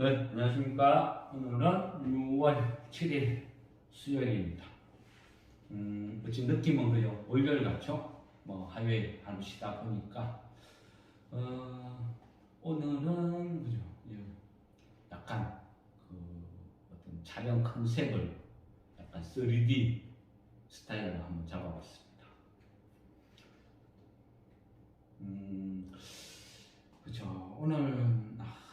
네, 안녕하십니까. 오늘은 6월 7일 수요일입니다. 어찌 느낌은 그요 월요일 같죠? 뭐 화요일 하루 쉬다 보니까 오늘은 그죠? 약간 그 어떤 촬영 컨셉을 약간 3D 스타일로 한번 잡아봤습니다. 그죠? 오늘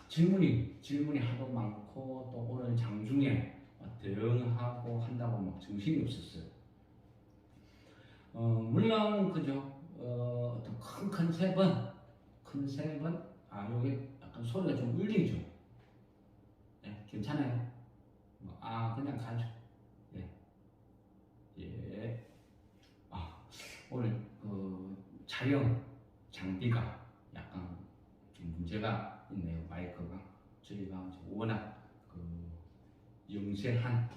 질문이 하도 많고 또 오늘 장중에 대응하고 한다고 막 정신이 없었어요. 물론 그죠? 어떤 큰 컨셉은 요게 약간 소리가 좀 울리죠. 네, 괜찮아요. 그냥 가죠. 예, 예. 오늘 그 촬영 장비가 약간 좀 문제가 있네요. 마이크가 저희가 워낙 그 영세한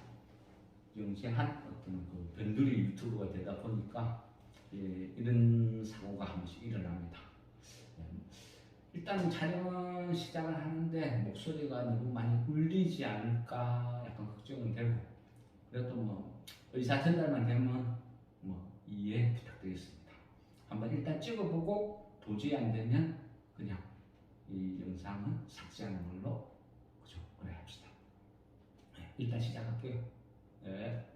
어떤 그 변두리 유튜브가 되다 보니까 이런 사고가 한 번씩 일어납니다. 일단 촬영을 시작을 하는데 목소리가 너무 많이 울리지 않을까 약간 걱정은 되고, 그래도 뭐 의사 전달만 되면 뭐 이해 부탁드리겠습니다. 한번 일단 찍어보고 도저히 안 되면 그냥 이 영상은 삭제하는 걸로 그래 합시다. 네, 일단 시작할게요. 네.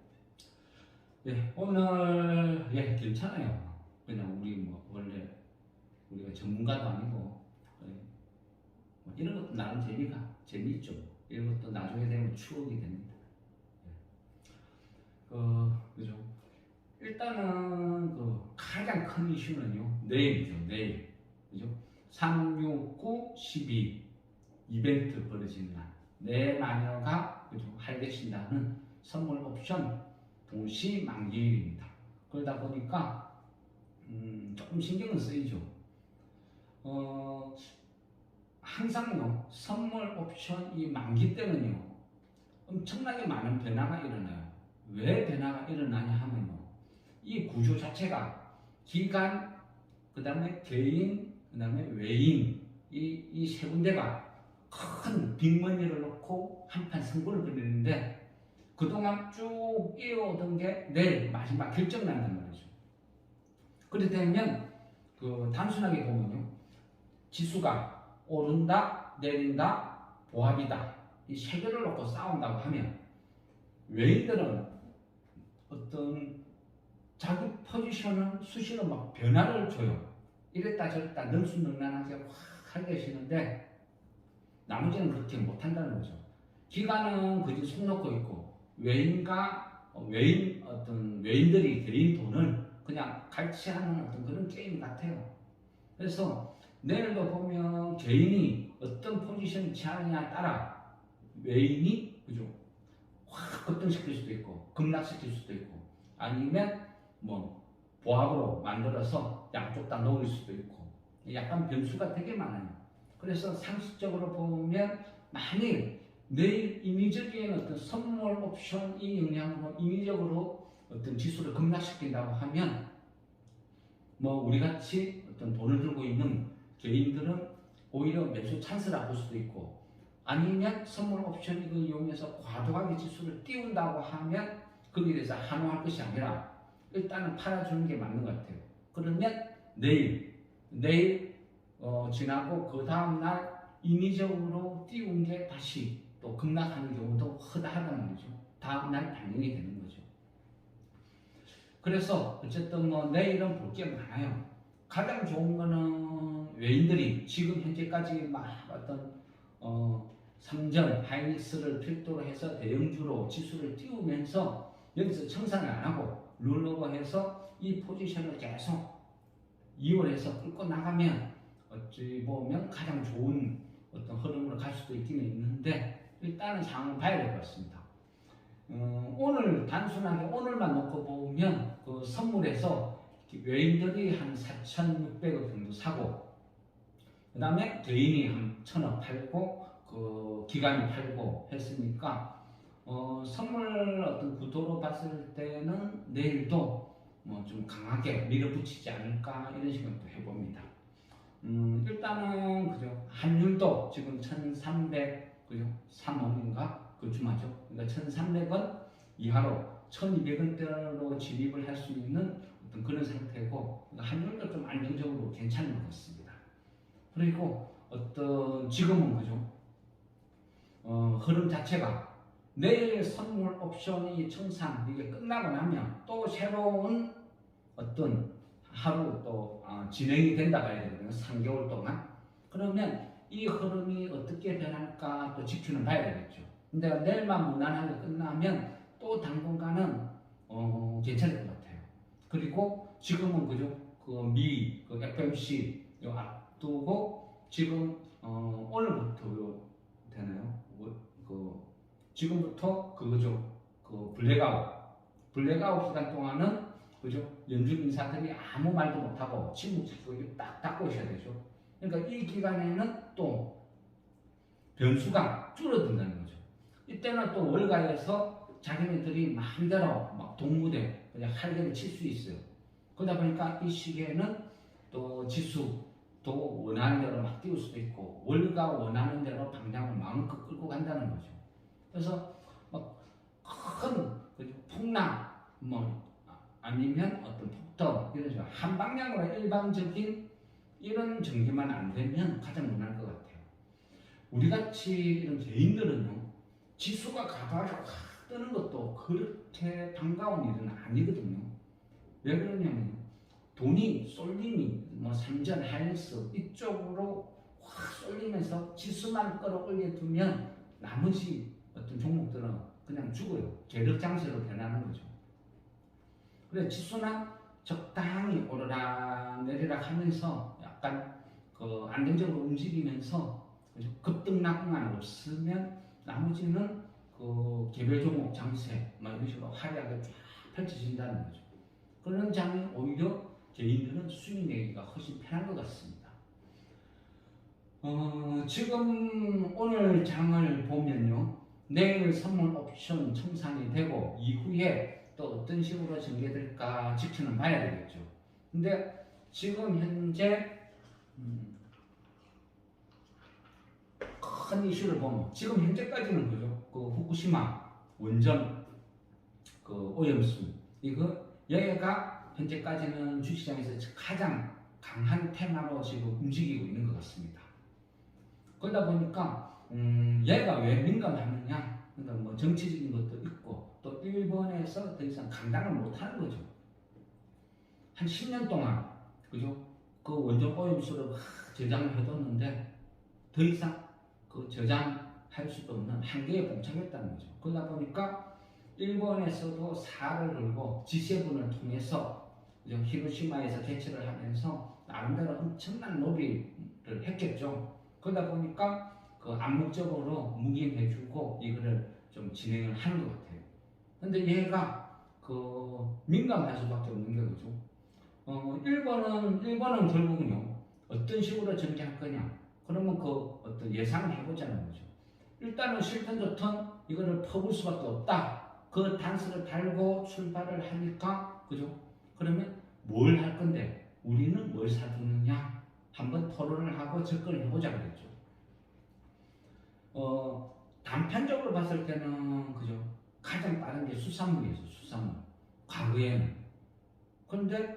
오늘 괜찮아요. 그냥 우리 뭐 원래 우리가 전문가도 아니고 뭐 이런 것도 나름 재미있죠. 이런 것도 나중에 되면 추억이 됩니다. 그죠? 일단은 그 가장 큰 이슈는요 내일이죠. 내일 그죠? 369 12 이벤트 벌어지는 날, 내 마녀가 그죠? 할배신다는 선물 옵션 동시 만기일입니다. 그러다 보니까 조금 신경은 쓰이죠. 항상요 선물 옵션이 만기 때는요 엄청나게 많은 변화가 일어나요. 왜 변화가 일어나냐 하면요, 이 구조 자체가 기관, 그 다음에 개인, 그 다음에 외인, 이 세 군데가 큰 빅머니를 놓고 한판 승부를 벌이는데, 그동안 쭉 이어오던 게 내일 마지막 결정 난단 말이죠. 그렇게 되면 그 단순하게 보면요, 지수가 오른다, 내린다, 보합이다, 이 세 개를 놓고 싸운다고 하면 외인들은 어떤 자기 포지션을 수시로 막 변화를 줘요. 이랬다 저랬다 능수능란하게 확 하게 하시는데, 나머지는 그렇게 못한다는 거죠. 기관은 그지 손 놓고 있고, 외인들이 개인 돈을 그냥 갈취하는 어떤 그런 게임 같아요. 그래서 내일도 보면 개인이 어떤 포지션을 취하느냐에 따라 외인이 그죠 확 급등시킬 수도 있고 급락시킬 수도 있고, 아니면 뭐 보합으로 만들어서 양쪽 다 놓을 수도 있고, 약간 변수가 되게 많아요. 그래서 상식적으로 보면 만일 내일 인위적인 어떤 선물 옵션이 영향으로 인위적으로 어떤 지수를 급락시킨다고 하면, 뭐 우리같이 어떤 돈을 들고 있는 개인들은 오히려 매수 찬스를 볼 수도 있고, 아니면 선물 옵션 이걸 이용해서 과도하게 지수를 띄운다고 하면 거기에 대해서 환호할 것이 아니라 일단은 팔아주는 게 맞는 것 같아요. 그러면 내일 지나고 그 다음날 인위적으로 띄운 게 다시 또 급락하는 경우도 허다하다는 거죠. 다음날 반영이 되는 거죠. 그래서 어쨌든 뭐 내일은 볼 게 많아요. 가장 좋은 거는 외인들이 지금 현재까지 막 어떤 삼전, 하이닉스를 필두로 해서 대형주로 지수를 띄우면서 여기서 청산을 안 하고 룰러버해서 이 포지션을 계속 이용해서 끌고 나가면 어찌 보면 가장 좋은 어떤 흐름으로 갈 수도 있기는 있는데, 일단은 상황을 봐야 될 것 같습니다. 오늘 단순하게 오늘만 놓고 보면 그 선물에서 외인들이 한 4,600억 정도 사고, 그 다음에 개인이 한 1,000억 팔고 그 기관이 팔고 했으니까 선물 어떤 구도로 봤을 때는 내일도 뭐 좀 강하게 밀어붙이지 않을까 이런 생각도 해봅니다. 일단은 그죠, 환율도 지금 1,300 그죠? 3원인가 그쯤하죠. 그러니까 1,300원 이하로 1,200원대로 진입을 할 수 있는 어떤 그런 상태고, 그러니까 환율도 좀 안정적으로 괜찮은 것 같습니다. 그리고 어떤 지금은 그죠? 흐름 자체가 내일 선물 옵션이 청산 이게 끝나고 나면 또 새로운 어떤 하루 또 진행이 된다고 해야 되거든요. 3개월 동안. 그러면 이 흐름이 어떻게 변할까 또 지켜는 봐야 되겠죠. 근데 내일만 무난하게 끝나면 또 당분간은 괜찮을 것 같아요. 그리고 지금은 그죠? 그 FMC 앞두고 지금 오늘부터 되나요? 지금부터 그거죠. 블랙아웃 기간 동안은 그죠? 연준 인사들이 아무 말도 못하고 침묵 잡고 딱 닫고 있어야 되죠. 그러니까 이 기간에는 또 변수가 줄어든다는 거죠. 이때는 또 월가에서 자기네들이 마음대로 막 동무대 그냥 할개를 칠 수 있어요. 그러다 보니까 이 시기에는 또 지수도 원하는 대로 막 띄울 수도 있고 월가 원하는 대로 방향을 마음껏 끌고 간다는 거죠. 그래서 큰 폭락 아니면 어떤 폭등 이런 식으로 한 방향으로 일방적인 이런 전개만 안 되면 가장 무난할 것 같아요. 우리 같이 이런 개인들은요, 지수가 가다가 뜨는 것도 그렇게 반가운 일은 아니거든요. 왜 그러냐면 돈이 쏠림이 삼전 하이닉스 이쪽으로 확 쏠리면서 지수만 끌어올려 두면 나머지 어떤 종목들은 그냥 죽어요. 계륵장세로 변하는 거죠. 그래 지수는 적당히 오르락 내리락 하면서 약간 안정적으로 움직이면서 급등락만 없으면 나머지는 개별 종목 장세 이런 식으로 화려하게 쫙 펼쳐진다는 거죠. 그런 장이 오히려 개인들은 수익 내기가 훨씬 편한 것 같습니다. 지금 오늘 장을 보면요, 내일 선물 옵션 청산이 되고 이후에 또 어떤 식으로 전개될까 지켜는 봐야 되겠죠. 근데 지금 현재 큰 이슈를 보면 지금 현재까지는 그죠? 후쿠시마 원전 오염수 얘가 현재까지는 주시장에서 가장 강한 테마로 지금 움직이고 있는 것 같습니다. 그러다 보니까 얘가 왜 민감하느냐? 그러니까 정치적인 것도 있고 또 일본에서 더 이상 감당을 못하는 거죠. 한 10년 동안 그죠? 원전 오염수를 저장을 해뒀는데 더 이상 저장할 수도 없는 한계에 봉착했다는 거죠. 그러다 보니까 일본에서도 사활을 걸고 G7을 통해서 히로시마에서 개최를 하면서 나름대로 엄청난 로비를 했겠죠. 그러다 보니까 암묵적으로 묵인해주고 이거를 좀 진행을 하는 것 같아요. 근데 얘가 민감할 수밖에 없는 게 그죠. 일본은 결국은요 어떤 식으로 전개할 거냐. 그러면 어떤 예상을 해보자는 거죠. 일단은 싫든 좋든 이거를 퍼볼 수밖에 없다. 그 단서를 달고 출발을 하니까 그죠? 그러면 뭘 할 건데 우리는 뭘 사두느냐 한번 토론을 하고 접근을 해보자 그랬죠. 단편적으로 봤을 때는 그죠? 가장 빠른 게 수산물이었어. 수산물 과거에는. 그런데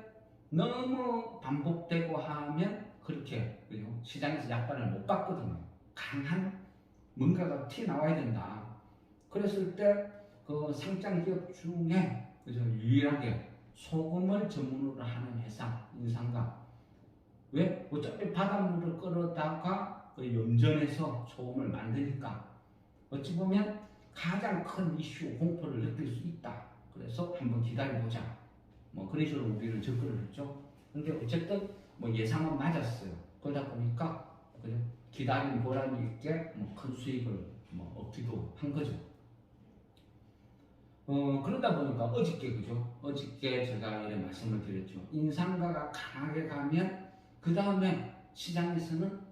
너무 반복되고 하면 그렇게 그죠? 시장에서 약발을 못 받거든요. 강한 뭔가가 튀어나와야 된다. 그랬을 때 상장 기업 중에 그죠? 유일하게 소금을 전문으로 하는 회사 인상가. 왜? 어차피 바닷물을 끌어다가 염전에서 소금을 만드니까 어찌 보면 가장 큰 이슈 공포를 느낄 수 있다. 그래서 한번 기다려보자. 그런 식으로 우리는 접근을 했죠. 근데 어쨌든 예상은 맞았어요. 그러다 보니까 그죠? 기다린 보람이 있게 큰 수익을 얻기도 한 거죠. 그러다 보니까 어저께 그죠? 어저께 제가 이런 말씀을 드렸죠. 인상가가 강하게 가면 그 다음에 시장에서는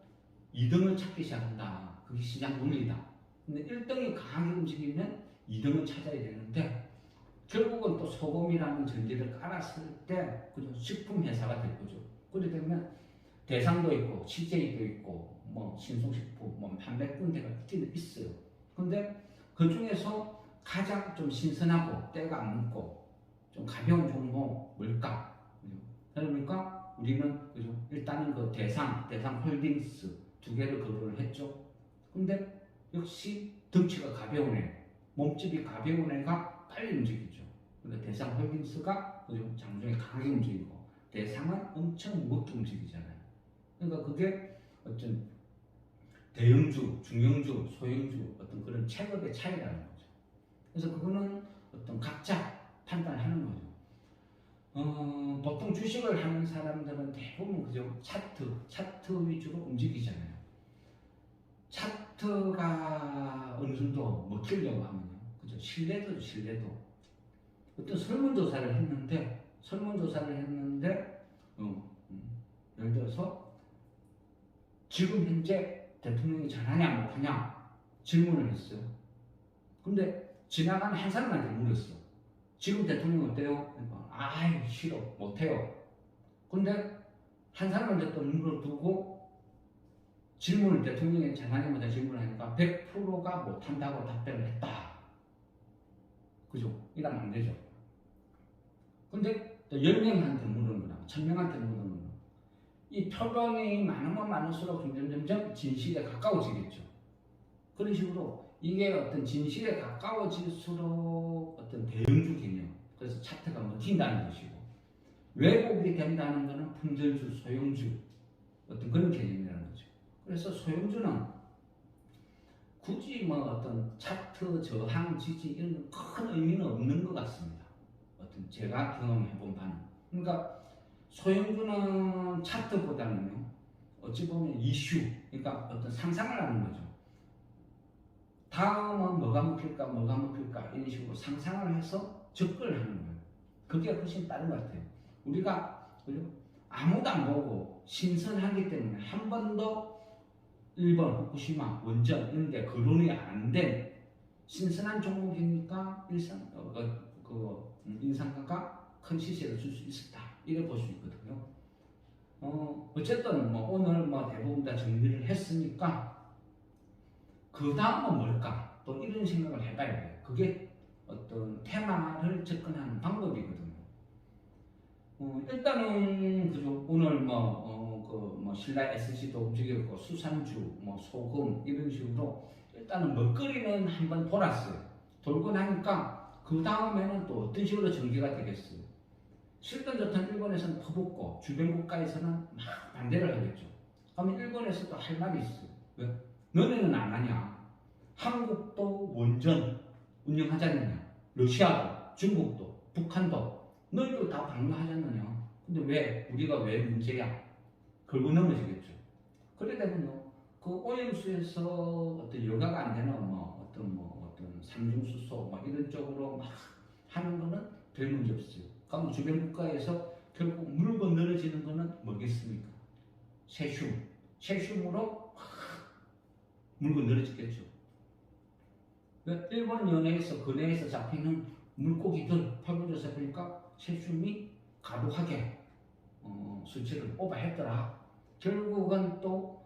2등을 찾기 시작한다. 그게 시장 논리다. 근데 1등이 강하게 움직이면 2등을 찾아야 되는데 결국은 또 소금이라는 전제를 깔았을 때 그죠? 식품 회사가 될 거죠. 그렇게 되면 대상도 있고 CJ도 있고 뭐 신송식품 뭐 300군데가 있기는 있어요. 근데 그 중에서 가장 좀 신선하고 때가 안 묻고 좀 가벼운 종목 뭘까? 그러니까 우리는 그죠? 일단은 그 대상 홀딩스 두 개를 거론을 했죠. 근데 역시 덩치가 가벼운 애, 몸집이 가벼운 애가 빨리 움직이죠. 그러니까 대상 홀딩스가 그죠? 장중에 강하게 움직이고 대상은 엄청 무겁게 움직이잖아요. 그러니까 그게 어떤 대형주, 중형주, 소형주 어떤 그런 체급의 차이라는 거죠. 그래서 그거는 어떤 각자 판단하는 거죠. 보통 주식을 하는 사람들은 대부분 그죠? 차트 위주로 움직이잖아요. 차트가 어느 정도 먹히려고 하면요. 그죠? 신뢰도. 어떤 설문조사를 했는데, 예를 들어서 지금 현재 대통령이 잘하냐 못하냐 질문을 했어요. 근데 지나가는 한 사람한테 물었어. 지금 대통령 어때요? 그러니까 아이 싫어 못해요. 근데 한 사람한테 또 물어두고 질문을 대통령이 잘하냐 못하냐 질문을 하니까 100%가 못한다고 답변을 했다. 그죠? 이러면 안 되죠. 근데 또 10명한테 물은 거나 1000명한테 물은 거나 이 표본이 많으면 많을수록 점점 진실에 가까워지겠죠. 그런 식으로 이게 어떤 진실에 가까워질수록 어떤 대형주 개념, 그래서 차트가 먹힌다는 것이고, 왜곡이 된다는 것은 품절주, 소형주 어떤 그런 개념이라는 거죠. 그래서 소형주는 굳이 뭐 어떤 차트 저항 지지 이런 큰 의미는 없는 것 같습니다. 어떤 제가 경험해본 바는. 그러니까 소형주는 차트보다는요, 어찌 보면 이슈, 그러니까 어떤 상상을 하는 거죠. 다음은 뭐가 먹힐까 이런 식으로 상상을 해서 접근을 하는 거예요. 그게 훨씬 다른 것 같아요. 우리가 아무도 안 보고 신선하기 때문에 한 번도 1번 후쿠시마 원전 이런 게 거론이 안 된 신선한 종목이니까 인상가가 큰 시세를 줄 수 있었다 이렇게 볼 수 있거든요. 어쨌든 뭐 오늘 뭐 대부분 다 정리를 했으니까 그 다음은 뭘까? 또 이런 생각을 해봐야 돼요. 그게 어떤 테마를 접근하는 방법이거든요. 일단은 그죠. 오늘 신라 SG도 움직였고 수산주, 뭐 소금 이런 식으로 일단은 먹거리는 한번 돌았어요. 돌고 나니까 그 다음에는 또 어떤 식으로 전개가 되겠어요. 실전 좋던 일본에서는 퍼붓고 주변 국가에서는 막 반대를 하겠죠. 그러면 일본에서도 할 말이 있어요. 왜? 너네는 안 하냐? 한국도 원전 운영하잖느냐? 러시아도, 중국도, 북한도 너희도 다 방문하잖느냐? 근데 왜? 우리가 왜 문제야? 걸고 넘어지겠죠. 그래 되면요, 그 오염수에서 어떤 여가가 안 되는 어떤 삼중수소 이런 쪽으로 막 하는 거는 별 문제 없어요. 그럼 주변 국가에서 결국 물고 늘어지는 거는 뭐겠습니까? 세슘으로 물고 늘어지겠죠. 일본 연해에서 근해에서 잡히는 물고기들 설문조사 보니까 세슘이 과도하게 수치를 오버했더라. 결국은 또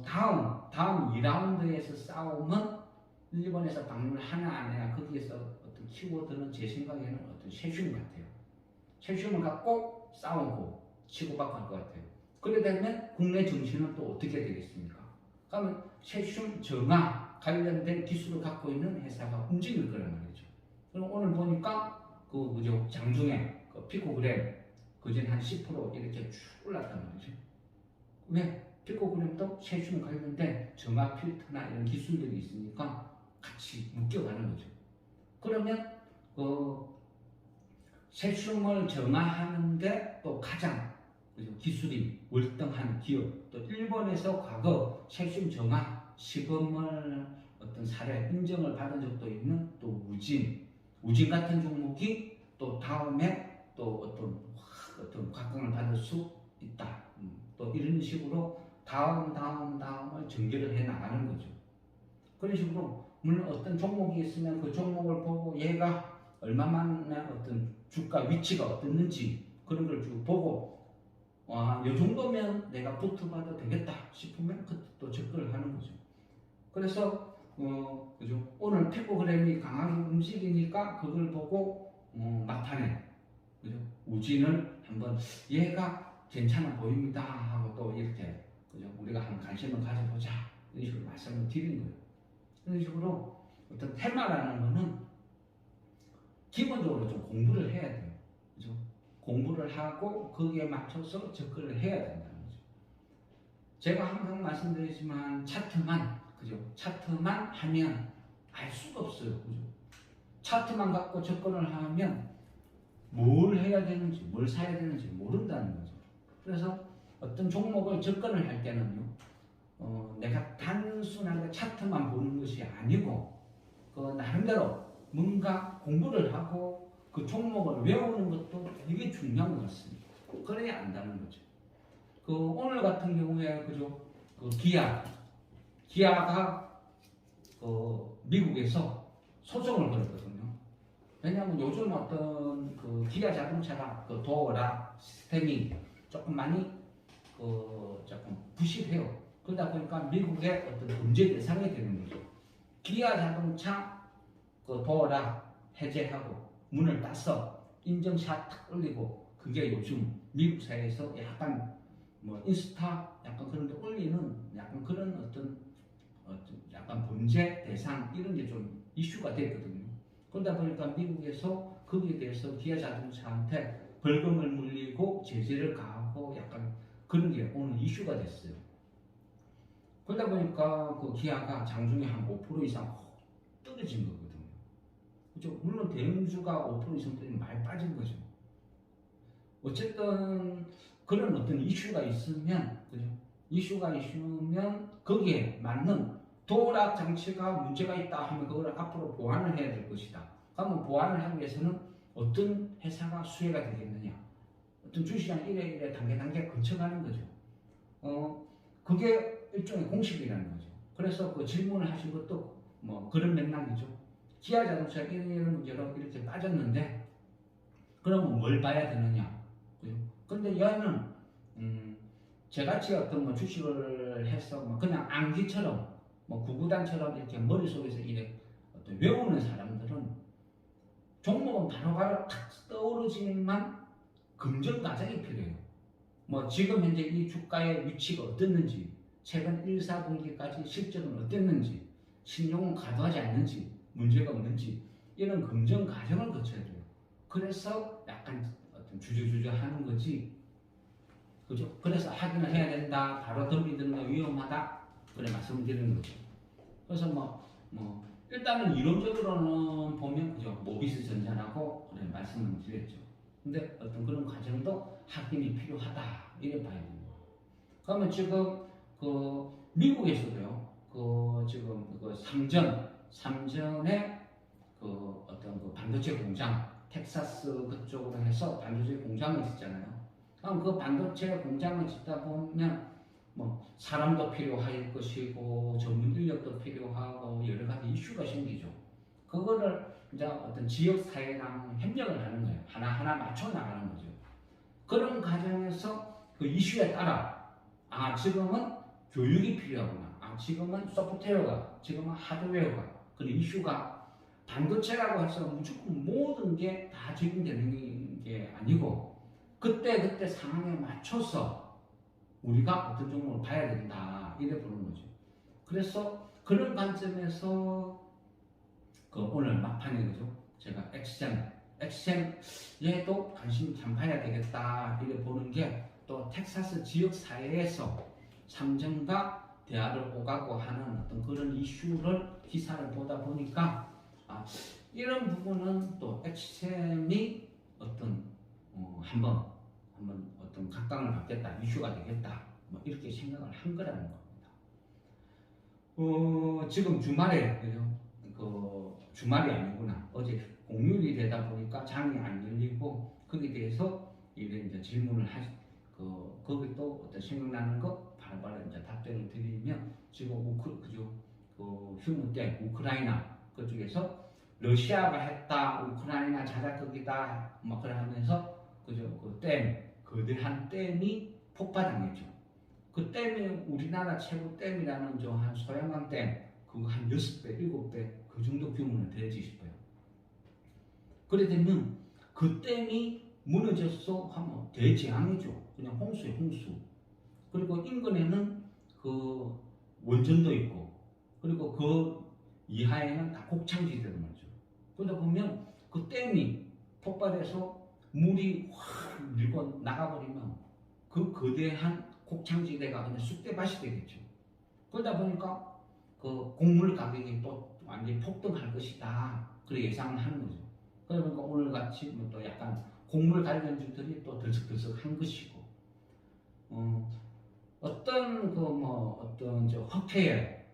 다음 2라운드에서 싸움은 일본에서 방문을 하냐 안 하냐 거기에서 어떤 키워드는 제 생각에는 어떤 세슘 같아요. 세슘을 갖고 싸우고 치고받고 할 것 같아요. 그래 되면 국내 정신은 또 어떻게 되겠습니까? 그러면 세슘 정화 관련된 기술을 갖고 있는 회사가 움직일 거란 말이죠. 그럼 오늘 보니까 그죠 장중에 피코그램 그전 한 10% 이렇게 쭉 올랐단 말이죠. 왜? 피코그램도 세슘 관련된 정화 필터나 이런 기술들이 있으니까 같이 묶여가는 거죠. 그러면 세슘을 정화하는데 또 가장 기술이 월등한 기업, 또 일본에서 과거 세슘 정화 시범을 어떤 사례 인정을 받은 적도 있는 또 우진 같은 종목이 또 다음에 또 어떤 각광을 받을 수 있다. 또 이런 식으로 다음을 전개를 해 나가는 거죠. 그런 식으로 물론 어떤 종목이 있으면 그 종목을 보고 얘가 얼마만에 어떤 주가 위치가 어떻는지 그런 걸 쭉 보고 와, 이 정도면 내가 붙어봐도 되겠다 싶으면 그때 또 접근을 하는 거죠. 그래서 그죠? 오늘 피코그램이 강하게 움직이니까 그걸 보고 막판에 그죠? 우진을 한번 얘가 괜찮아 보입니다 하고 또 이렇게 그죠? 우리가 한번 관심을 가져보자 이런 식으로 말씀을 드린 거예요. 이런 식으로 어떤 테마라는 거는 기본적으로 좀 공부를 해야 돼요. 그죠? 공부를 하고 거기에 맞춰서 접근을 해야 된다는 거죠. 제가 항상 말씀드리지만 차트만 그죠? 차트만 하면 알 수가 없어요. 그죠? 차트만 갖고 접근을 하면 뭘 해야 되는지, 뭘 사야 되는지 모른다는 거죠. 그래서 어떤 종목을 접근을 할 때는요, 내가 단순하게 차트만 보는 것이 아니고, 그 나름대로 뭔가 공부를 하고 그 종목을 외우는 것도 되게 중요한 것 같습니다. 그래야 안다는 거죠. 그 오늘 같은 경우에 그죠? 그 기아가 미국에서 소송을 걸었거든요. 왜냐하면 요즘 어떤 그 기아 자동차가 그 도어락 시스템이 조금 많이 조금 부실해요. 그러다 보니까 미국의 어떤 문제 대상이 되는 거죠. 기아 자동차 그 도어락 해제하고 문을 따서 인증샷 탁 올리고 그게 요즘 미국 사회에서 약간 뭐 인스타 약간 그런 데 올리는 약간 그런 어떤 약간 범죄 대상 이런 게 좀 이슈가 됐거든요. 그러다 보니까 미국에서 거기에 대해서 기아 자동차한테 벌금을 물리고 제재를 가하고 약간 그런 게 오늘 이슈가 됐어요. 그러다 보니까 그 기아가 장중에 한 5% 이상 떨어진 거거든요. 그죠? 물론 대형주가 5% 이상 떨어지면 많이 빠진 거죠. 어쨌든 그런 어떤 이슈가 있으면, 그죠? 이슈가 있으면 거기에 맞는 도락 장치가 문제가 있다 하면 그걸 앞으로 보완을 해야 될 것이다. 그러면 보완을 하기 위해서는 어떤 회사가 수혜가 되겠느냐? 어떤 주시장 이래 단계 거쳐가는 거죠. 그게 일종의 공식이라는 거죠. 그래서 그 질문을 하신 것도 뭐 그런 맥락이죠. 기아 자동차 이런 문제로 이렇게 빠졌는데 그러면 뭘 봐야 되느냐? 그죠? 근데 얘는 저같이 어떤 뭐 주식을 해서 뭐 그냥 암기처럼 뭐 구구단처럼 이렇게 머릿속에서 이래 어떤 외우는 사람들은 종목은 바로바로 탁 떠오르지만 검증 과정이 필요해요. 뭐 지금 현재 이 주가의 위치가 어땠는지, 최근 1, 4분기까지 실적은 어땠는지, 신용은 과도하지 않는지, 문제가 없는지 이런 검증 과정을 거쳐야 돼요. 그래서 약간 어떤 주저주저 하는 거지. 그죠? 그래서 확인을 해야 된다. 바로 덤비드는 거 위험하다. 그래 말씀드리는 거죠. 그래서 일단은 이론적으로는 보면 그죠? 모비스 전자라고 그래 말씀을 드렸죠. 근데 어떤 그런 과정도 확인이 필요하다. 이래 봐야 됩니다. 그러면 지금 그 미국에서도요. 그 지금 그 삼전에 그 어떤 그 반도체 공장 텍사스 그쪽으로 해서 반도체 공장을 짓잖아요. 그럼 그 반도체 공장을 짓다 보면 뭐 사람도 필요할 것이고 전문 인력도 필요하고 여러 가지 이슈가 생기죠. 그거를 이제 어떤 지역 사회랑 협력을 하는 거예요. 하나하나 맞춰 나가는 거죠. 그런 과정에서 그 이슈에 따라 지금은 교육이 필요하구나. 지금은 소프트웨어가, 지금은 하드웨어가 그런 이슈가 반도체라고 해서 무조건 모든 게 다 적용되는 게 아니고 그때 상황에 맞춰서 우리가 어떤 종목을 봐야 된다 이래 보는 거죠. 그래서 그런 관점에서 그 오늘 막판에 그죠? 제가 엑센 얘도 관심 참 봐야 되겠다 이래 보는 게 또 텍사스 지역 사회에서 삼성과 대화를 오가고 하는 어떤 그런 이슈를 기사를 보다 보니까 이런 부분은 또 엑센이 어떤 한번 어떤 각광을 받겠다, 이슈가 되겠다, 뭐 이렇게 생각을 한 거라는 겁니다. 지금 주말에 그 주말이 아니구나. 어제 공휴일이 되다 보니까 장이 안 열리고 거기에 대해서 이제 질문을 거기 또 어떤 생각나는 거 바로바로 이제 답변을 드리면 지금 그 휴무 때 우크라이나 그쪽에서 러시아가 했다, 우크라이나 자작극이다, 막 그러면서 그죠? 그 거대한 댐이 폭파당했죠. 그 댐이 우리나라 최고 댐이라는 저 한 소양강 댐 그거 한 6배, 7배 그 정도 규모는 되지 싶어요. 그래 되면 그 댐이 무너졌어 하면 대재앙이죠. 그냥 홍수에 홍수. 그리고 인근에는 그 원전도 있고 그리고 그 이하에는 다 곡창지대란 말이죠. 그러다 보면 그 댐이 폭발해서 물이 확 밀고 나가버리면 그 거대한 곡창지대가 그냥 쑥대밭이 되겠죠. 그러다 보니까 그 곡물 가격이 또 완전히 폭등할 것이다. 그렇게 예상을 하는 거죠. 그러니까 오늘같이 뭐 또 약간 곡물 관련주들이 또 들썩들썩한 것이고, 어떤 그 뭐 어떤 저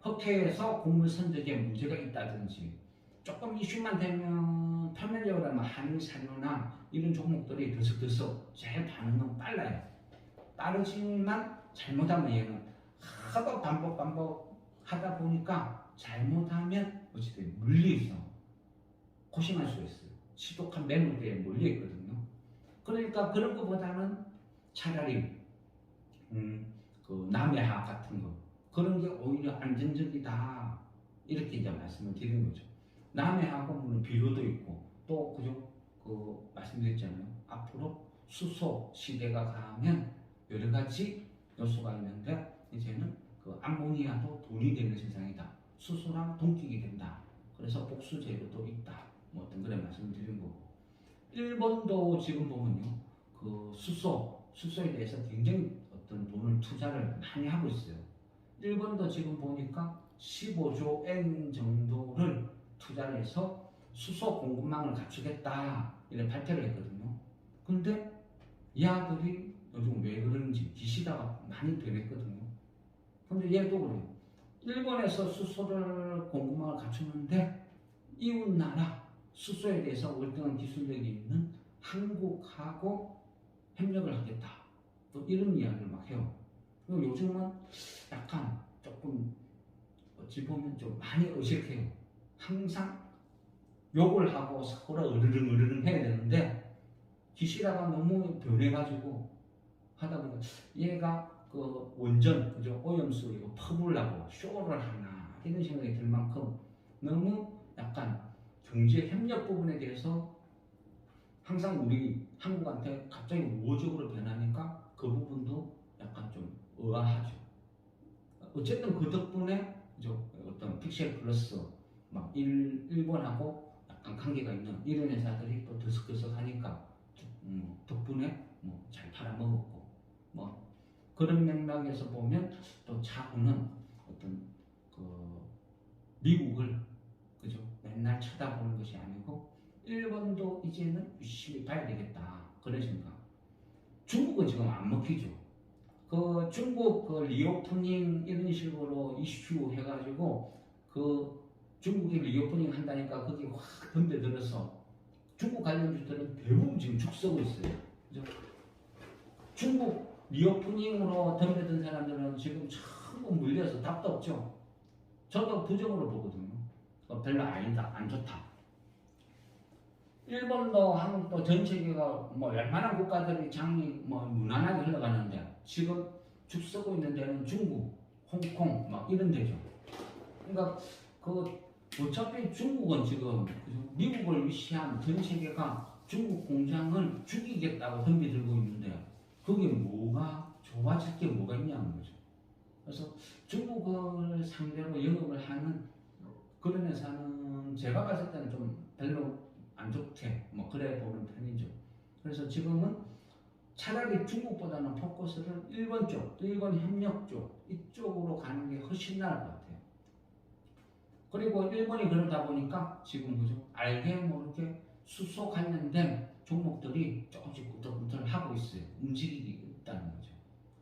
흑해에서 곡물 선적에 문제가 있다든지 조금 이슈만 되면 표면적으로 하면 한일산유나 이런 종목들이 들썩들썩 제일 반응은 빨라요. 빠르지만 잘못하면 얘는 하도 반복 하다 보니까 잘못하면 어쨌든 물리있어 고심할 수 있어요. 지독한 매물대에 몰려있거든요. 그러니까 그런 것보다는 차라리 그 남해학 같은 거 그런 게 오히려 안정적이다 이렇게 이제 말씀을 드리는 거죠. 남해학은 물론 비료도 있고 또 그죠 그 말씀드렸잖아요. 앞으로 수소 시대가 가면 여러 가지 요소가 있는데 이제는 그 암모니아도 돈이 되는 세상이다. 수소랑 동격이 된다. 그래서 복수 재료도 있다. 뭐 어떤 그런 말씀을 드린 거고. 일본도 지금 보면요, 그 수소에 대해서 굉장히 어떤 돈을 투자를 많이 하고 있어요. 일본도 지금 보니까 15조 엔 정도를 투자를 해서 수소 공급망을 갖추겠다 이런 발표를 했거든요. 근데 이 아들이 요즘 왜 그런지 기시다가 많이 변했거든요. 근데 얘도 그래요. 일본에서 수소를 공급망을 갖추는데 이웃나라 수소에 대해서 월등한 기술력이 있는 한국하고 협력을 하겠다. 또 이런 이야기를 막 해요. 그리고 요즘은 약간 조금 어찌 보면 좀 많이 어색해요. 항상 욕을 하고 서로 으르릉 해야 되는데 기시다가 너무 변해가지고 하다 보니까 얘가 그 원전 그죠 오염수 이거 퍼부으려고 쇼를 하나 이런 생각이 들 만큼 너무 약간 경제 협력 부분에 대해서 항상 우리 한국한테 갑자기 우호적으로 변하니까 그 부분도 약간 좀 의아하죠. 어쨌든 그 덕분에 그죠 어떤 픽셀 플러스 막 일본하고 약간 관계가 있는 이런 회사들이 또 들썩들썩하니까 덕분에 뭐 잘 팔아먹었고 뭐 그런 맥락에서 보면 또 자구는 어떤 그 미국을 그죠 맨날 쳐다보는 것이 아니고 일본도 이제는 유심히 봐야 되겠다 그런 생각. 중국은 지금 안 먹히죠. 그 중국 그 리오프닝 이런 식으로 이슈 해가지고 그 중국이 리오프닝 한다니까 거기 확 덤벼들어서 중국 관련주들은 대부분 지금 죽서고 있어요. 그죠? 중국 리오프닝으로 덤벼든 사람들은 지금 전부 물려서 답도 없죠. 저도 부정으로 보거든요. 별로 아니다, 안 좋다. 일본도 한국도 전 세계가 뭐 웬만한 국가들이 장이 뭐 무난하게 흘러가는데 지금 죽서고 있는 데는 중국, 홍콩 막 이런 데죠. 그러니까 그 어차피 중국은 지금 미국을 위시한 전 세계가 중국 공장을 죽이겠다고 덤비들고 있는데 그게 뭐가 좋아질 게 뭐가 있냐는 거죠. 그래서 중국을 상대로 영업을 하는 그런 회사는 제가 봤을 때는 좀 별로 안 좋게 뭐 그래 보는 편이죠. 그래서 지금은 차라리 중국보다는 포커스를 일본 쪽, 일본 협력 쪽 이쪽으로 가는 게 훨씬 나을 것 같아요. 그리고 일본이 그러다 보니까 지금 그죠 알게 모르게 수소 관련된 종목들이 조금씩 꿈틀꿈틀 하고 있어요. 움직이고 있다는 거죠.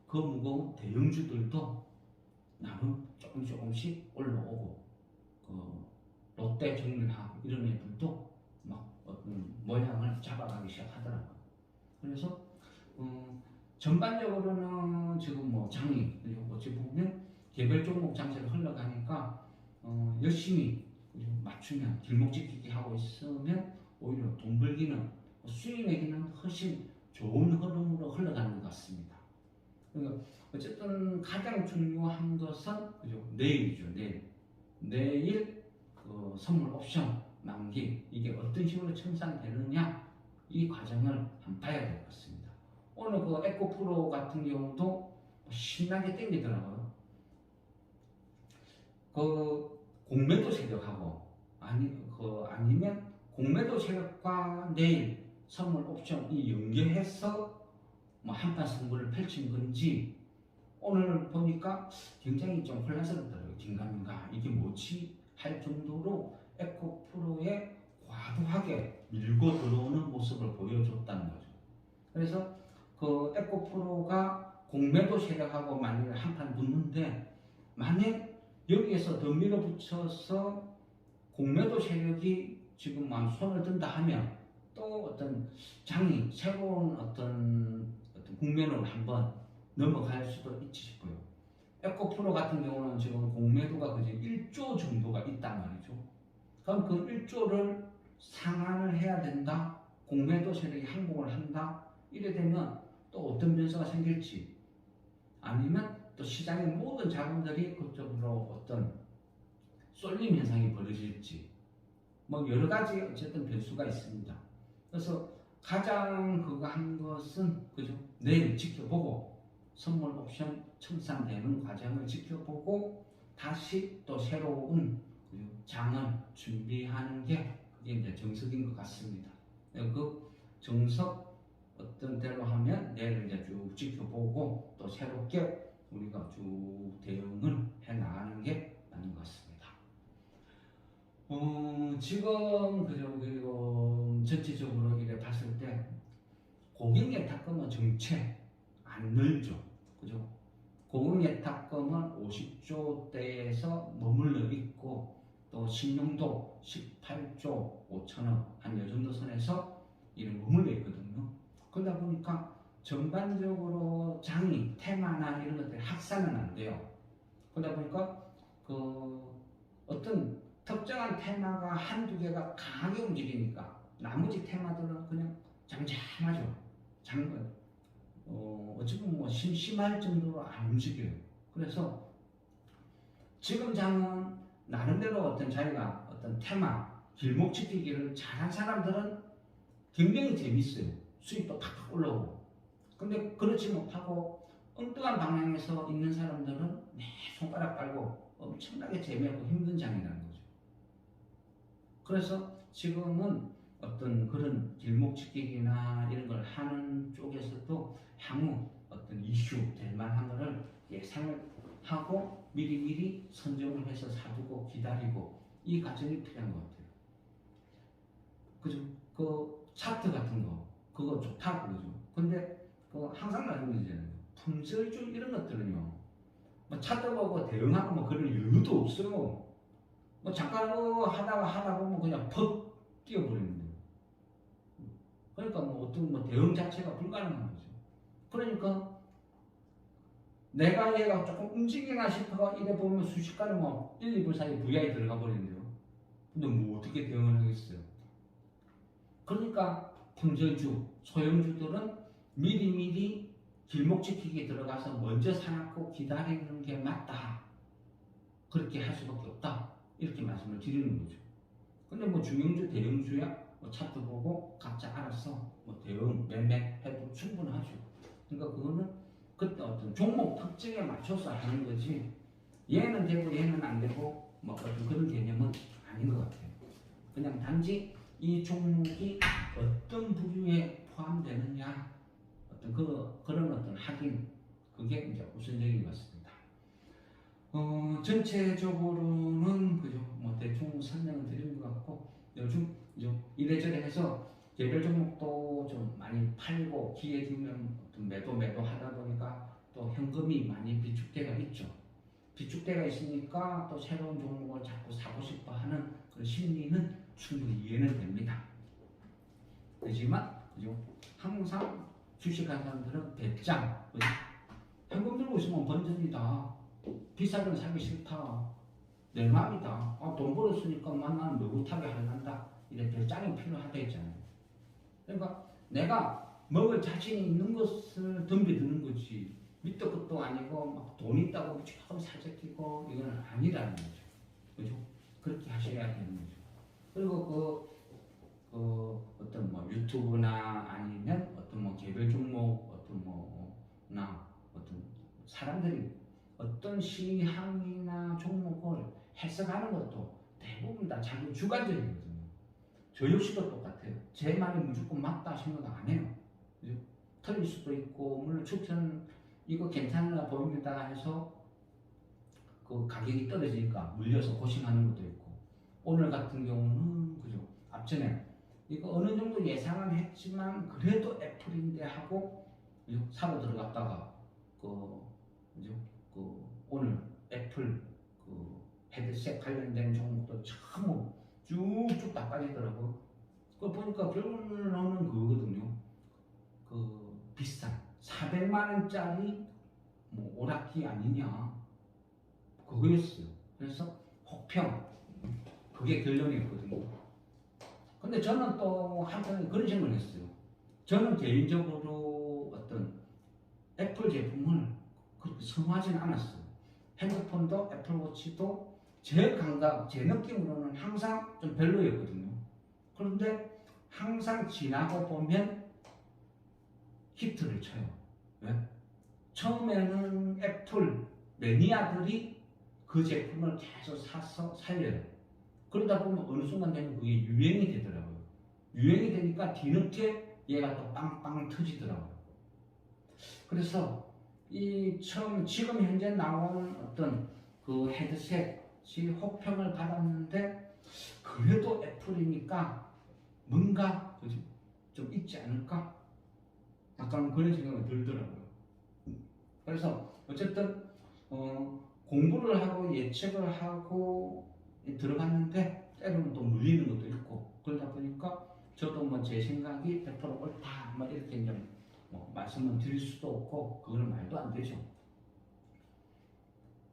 그 무거운 대형주들도 나름 조금씩 올라오고 그 롯데 정밀하고 이런 애들도 막 어떤 모양을 잡아가기 시작하더라고요. 그래서 전반적으로는 지금 뭐 장이 어찌 보면 개별 종목 장세로 흘러가니까 열심히 맞추면 길목지키기 하고 있으면 오히려 돈 벌기는 수익 내기는 훨씬 좋은 흐름으로 흘러가는 것 같습니다. 그러니까 어쨌든 가장 중요한 것은 그죠? 내일이죠. 내일 그 선물 옵션 만기 이게 어떤 식으로 청산되느냐 이 과정을 한번 봐야 될 것 같습니다. 오늘 그 에코프로 같은 경우도 신나게 땡기더라고요. 그 공매도 세력하고 아니면 공매도 세력과 내일 선물 옵션이 연계해서 뭐 한판 승부를 펼친 건지 오늘 보니까 굉장히 좀 혼란스럽더라고요. 긴가민가 이게 뭐지 할 정도로 에코프로에 과도하게 밀고 들어오는 모습을 보여줬다는 거죠. 그래서 그 에코프로가 공매도 세력하고 만약에 한판 붙는데 만약 여기에서 더 밀어붙여서 공매도 세력이 지금 손을 든다 하면 또 어떤 장이 새로운 어떤 국면으로 한번 넘어갈 수도 있지 싶어요. 에코프로 같은 경우는 지금 공매도가 그저 1조 정도가 있단 말이죠. 그럼 그 1조를 상환을 해야 된다. 공매도 세력이 항복을 한다. 이래 되면 또 어떤 변수가 생길지 아니면 또 시장의 모든 자금들이 그쪽으로 어떤 쏠림 현상이 벌어질지 뭐 여러 가지 어쨌든 변수가 있습니다. 그래서 가장 그거 한 것은 그죠? 내일 지켜보고 선물 옵션 청산되는 과정을 지켜보고 다시 또 새로운 장을 준비하는 게 그게 이제 정석인 것 같습니다. 그 정석 어떤 대로 하면 내일 이제 쭉 지켜보고 또 새롭게 우리가 쭉 대응을 해 나가는 게 맞는 것 같습니다. 지금 그리고 전체적으로 이래 봤을 때 고객예탁금은 정체 안 늘죠, 그죠? 고객예탁금은 50조대에서 머물러 있고 또 신용도 18조 5천억 한 요 정도 선에서 이런 머물러 있거든요. 그러다 보니까 전반적으로 장이 테마나 이런 것들이 확산은 안 돼요. 그러다 보니까 그 어떤 특정한 테마가 한두 개가 강하게 움직이니까 나머지 테마들은 그냥 잠잠하죠. 어찌 보면 뭐 심심할 정도로 안 움직여요. 그래서 지금 장은 나름대로 어떤 자기가 어떤 테마, 길목 지키기를 잘한 사람들은 굉장히 재밌어요. 수입도 팍팍 올라오고. 근데 그렇지 못하고 엉뚱한 방향에서 있는 사람들은 내 손가락 빨고 엄청나게 재미없고 힘든 장이라는 거죠. 그래서 지금은 어떤 그런 길목 지키기나 이런 걸 하는 쪽에서도 향후 어떤 이슈 될 만한 거를 예상을 하고 미리미리 선정을 해서 사두고 기다리고 이 과정이 필요한 것 같아요. 그죠? 그 차트 같은 거 그거 좋다고 그죠? 근데 그 항상 나는 문제잖아요. 품절주 이런 것들은요. 뭐 차트 보고 대응하고 뭐 그럴 여유도 없어요. 뭐 잠깐 하다 보면 그냥 퍽 뛰어버리는 거예요. 그러니까 뭐 어떤 뭐 대응 자체가 불가능한 거죠. 그러니까 내가 얘가 조금 움직이나 싶어가 이래 보면 순식간에 뭐 1, 2분 사이에 VI 들어가 버리는데요. 근데 뭐 어떻게 대응을 하겠어요? 그러니까 품절주, 소형주들은 미리미리 길목 지키기 들어가서 먼저 사놓고 기다리는 게 맞다. 그렇게 할 수밖에 없다. 이렇게 말씀을 드리는 거죠. 근데 뭐 중형주, 대형주야 뭐 차트 보고 각자 알아서 뭐 대응, 매매해도 충분하죠. 그러니까 그거는 그때 어떤 종목 특징에 맞춰서 하는 거지 얘는 되고 얘는 안 되고 뭐 어떤 그런 개념은 아닌 것 같아요. 그냥 단지 이 종목이 어떤 부류에 포함되느냐 어떤 그런 어떤 확인 그게 이제 우선적인 것 같습니다. 전체적으로는 그죠 뭐 대충 설명을 드린 것 같고 요즘 이래저래 해서 개별 종목도 좀 많이 팔고 기회 주면 어떤 매도 하다 보니까 또 현금이 많이 비축대가 있죠. 비축대가 있으니까 또 새로운 종목을 자꾸 사고 싶어 하는 그 심리는 충분히 이해는 됩니다. 그렇지만 그죠? 항상 주식하는 사람들은 배짱 현금 들고 있으면 번전이다. 비싼 건 사기 싫다. 내 마음이다. 돈 벌었으니까 나는 느긋하게 할란다. 이래 배짱이 필요하다 했잖아요. 그러니까 내가 먹을 자신이 있는 것을 덤벼드는 거지. 밑도 끝도 아니고 막 돈 있다고 조금 살짝 끼고 이거는 아니라는 거죠. 그죠? 그렇게 하셔야 되는 거죠. 그리고 어떤 뭐 유튜브나 아니면 어떤 뭐 개별 종목 어떤 뭐나 어떤 사람들이 어떤 시향이나 종목을 해석하는 것도 대부분 다 자기 주관적이거든요. 저 역시도 똑같아요. 제 말이 무조건 맞다 생각 안 해요. 그죠? 틀릴 수도 있고 물론 추천 이거 괜찮아 보입니다 해서 그 가격이 떨어지니까 물려서 고심하는 것도 있고 오늘 같은 경우는 그죠? 앞전에 이거 어느 정도 예상은 했지만 그래도 애플인데 하고 그죠? 사고 들어갔다가 그죠? 오늘 애플 헤드셋 관련된 종목도 참 쭉쭉 다 빠지더라고. 그거 보니까 결론은 그거거든요. 비싼 400만 원짜리 뭐 오락기 아니냐 그거였어요. 그래서 혹평 그게 결론이었거든요. 근데 저는 또 한편에 그런 생각을 했어요. 저는 개인적으로 어떤 애플 제품을 그렇게 선호하지는 않았어요. 핸드폰도 애플워치도 제 감각, 제 느낌으로는 항상 좀 별로였거든요. 그런데 항상 지나고 보면 히트를 쳐요. 왜? 처음에는 애플 매니아들이 그 제품을 계속 사서 살려요. 그러다 보면 어느 순간 되면 그게 유행이 되더라고요. 유행이 되니까 뒤늦게 얘가 또 빵빵 터지더라고요. 그래서 지금 현재 나온 어떤 그 헤드셋이 혹평을 받았는데 그래도 애플이니까 뭔가 좀 있지 않을까? 약간 그런 생각이 들더라고요. 그래서 어쨌든 공부를 하고 예측을 하고 들어갔는데 때로는 또 물리는 것도 있고 그러다 보니까 저도 뭐 제 생각이 100% 옳다 뭐 이렇게 뭐 말씀을 드릴 수도 없고 그거는 말도 안 되죠.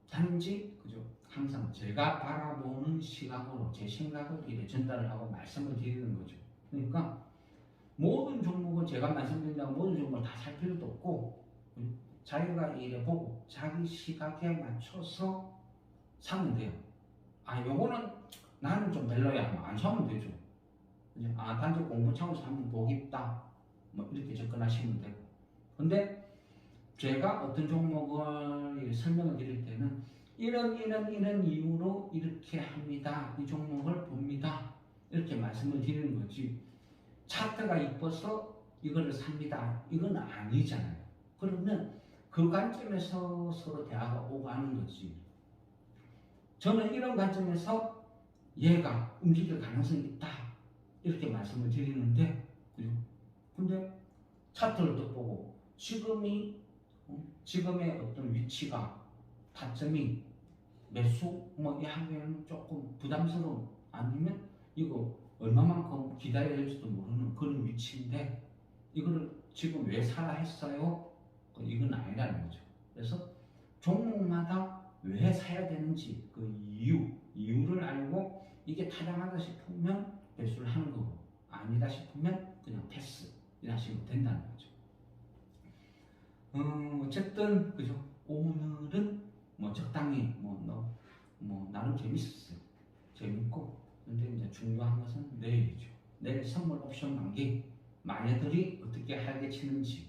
단지 그죠? 항상 제가 바라보는 시각으로 제 생각을 이렇게 전달을 하고 말씀을 드리는 거죠. 그러니까 모든 종목을 제가 말씀드린다고 모든 종목을 다 살 필요도 없고 자기가 이래 보고 자기 시각에 맞춰서 사면 돼요. 요거는 나는 좀 별로야 하면 안 사면 되죠. 그죠? 단지 공부 차원에서 한번 보겠다 뭐 이렇게 접근하시면 되고 근데 제가 어떤 종목을 설명을 드릴 때는 이런 이유로 이렇게 합니다. 이 종목을 봅니다. 이렇게 말씀을 드리는 거지 차트가 이뻐서 이거를 삽니다. 이건 아니잖아요. 그러면 그 관점에서 서로 대화가 오고 하는 거지. 저는 이런 관점에서 얘가 움직일 가능성이 있다. 이렇게 말씀을 드리는데, 그죠? 근데 차트를 또 보고, 지금의 어떤 위치가, 타점이 매수, 이 하면 조금 부담스러운, 아니면 이거 얼마만큼 기다려야 될지도 모르는 그런 위치인데, 이거를 지금 왜 사라 했어요? 이건 아니라는 거죠. 그래서 종목마다 왜 사야 되는지 그 이유를 알고 이게 타당하다 싶으면 매수를 하는 거고 아니다 싶으면 그냥 패스 하시면 된다는 거죠. 어쨌든 그죠. 오늘은 뭐 적당히 나름 재밌었어요. 재밌고 근데 이제 중요한 것은 내일이죠. 내일 선물 옵션 만기 마녀들이 어떻게 할게 치는지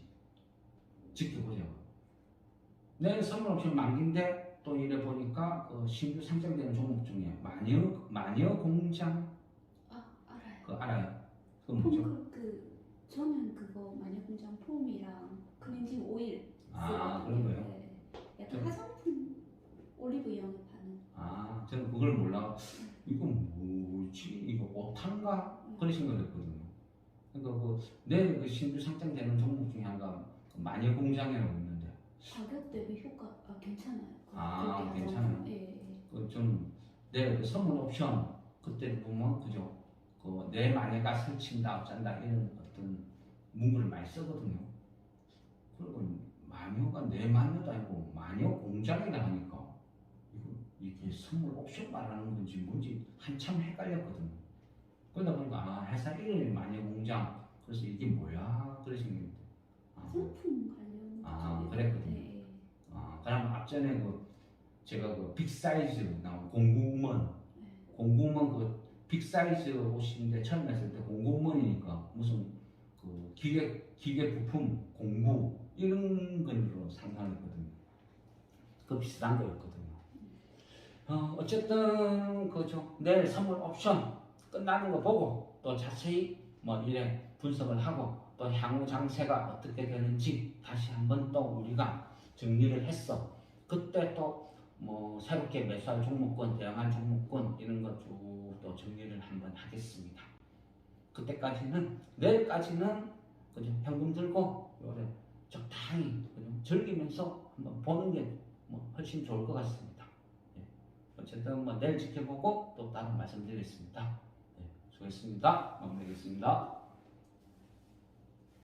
지켜보죠. 내일 선물 옵션 만기인데 또 이래 보니까 신규 상장되는 종목 중에 마녀 공장 알아요. 알아요? 그건 뭐죠? 저는 그거 마녀공장 폼이랑 클렌징 오일 그런 거요? 네. 약간 화장품 올리브영에 파는. 저는 그걸 몰라. 이거 뭐지? 이거 오탄가? 그런 생각을 했거든요. 그러니까 내일 신규 상장되는 종목 중에 하나가 마녀 공장이라고 있는데 가격 대비 효과 괜찮아요. 괜찮아요. 예. 좀 내일 선물 옵션 그때 보면 그죠? 내 마녀가 설친다 어쩐다 이런 어떤 문구를 많이 쓰거든요. 그리고 마녀가 내 마녀도 아니고 마녀 공장이라 하니까 이게 선물 옵션 말하는 건지 뭔지 한참 헷갈렸거든요. 그러다 보니까 회사 이름이 마녀 공장 그래서 이게 뭐야 그러신 게 화장품 관련 그랬거든요. 네. 그다음 앞전에 제가 빅사이즈 나온 공구먼 그 빅사이즈 옷인데 처음 했을 때 공구먼이니까 무슨 그 기계 부품 공구 이런 걸로 상상했거든요. 그 비슷한 거였거든요. 어쨌든 그죠. 내일 선물 옵션 끝나는 거 보고 또 자세히 이래 분석을 하고 또 향후 장세가 어떻게 되는지 다시 한번 또 우리가 정리를 했어. 그때 또 새롭게 매수할 종목군, 대응할 종목군 이런 것 쭉 또 정리를 한번 하겠습니다. 그때까지는 내일까지는 그죠 현금 들고 요래 적당히 그죠 즐기면서 한번 보는 게 훨씬 좋을 것 같습니다. 예. 어쨌든 내일 지켜보고 또 다른 말씀드리겠습니다. 예. 수고했습니다. 마무리하겠습니다.